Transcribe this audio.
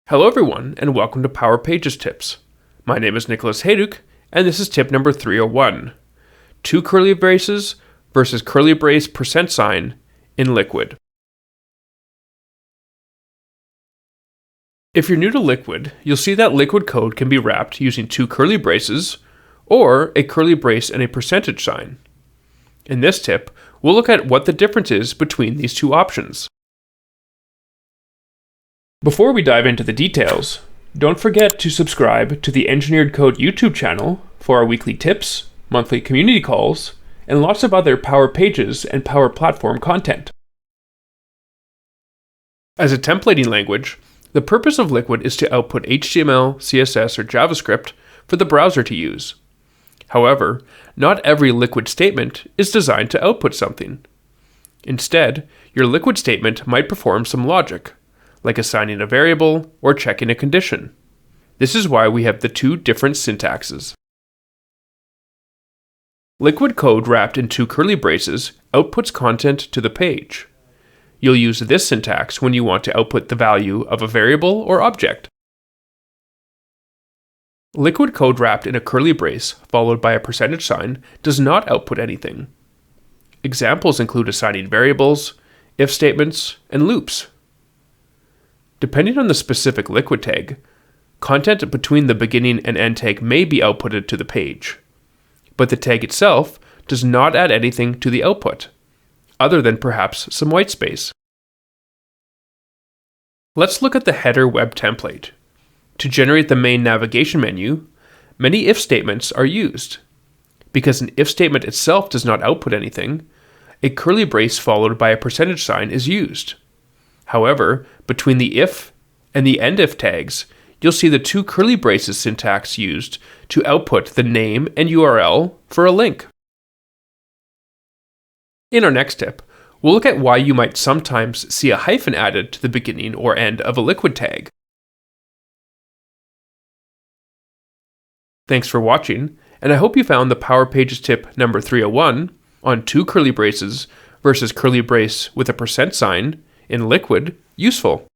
Hello everyone, and welcome to Power Pages Tips. My name is Nicholas Hayduk, and this is tip number 301. Two curly braces versus curly brace percent sign in Liquid. If you're new to Liquid, you'll see that Liquid code can be wrapped using two curly braces, or a curly brace and a percentage sign. In this tip, we'll look at what the difference is between these two options. Before we dive into the details, don't forget to subscribe to the Engineered Code YouTube channel for our weekly tips, monthly community calls, and lots of other Power Pages and Power Platform content. As a templating language, the purpose of Liquid is to output HTML, CSS, or JavaScript for the browser to use. However, not every Liquid statement is designed to output something. Instead, your Liquid statement might perform some logic, like assigning a variable or checking a condition. This is why we have the two different syntaxes. Liquid code wrapped in two curly braces outputs content to the page. You'll use this syntax when you want to output the value of a variable or object. Liquid code wrapped in a curly brace followed by a percentage sign does not output anything. Examples include assigning variables, if statements, and loops. Depending on the specific Liquid tag, content between the beginning and end tag may be outputted to the page, but the tag itself does not add anything to the output, other than perhaps some white space. Let's look at the header web template. To generate the main navigation menu, many if statements are used. Because an if statement itself does not output anything, a curly brace followed by a percentage sign is used. However, between the if and the end if tags, you'll see the two curly braces syntax used to output the name and URL for a link. In our next tip, we'll look at why you might sometimes see a hyphen added to the beginning or end of a Liquid tag. Thanks for watching, and I hope you found the Power Pages tip number 301 on two curly braces versus curly brace with a percent sign in Liquid useful.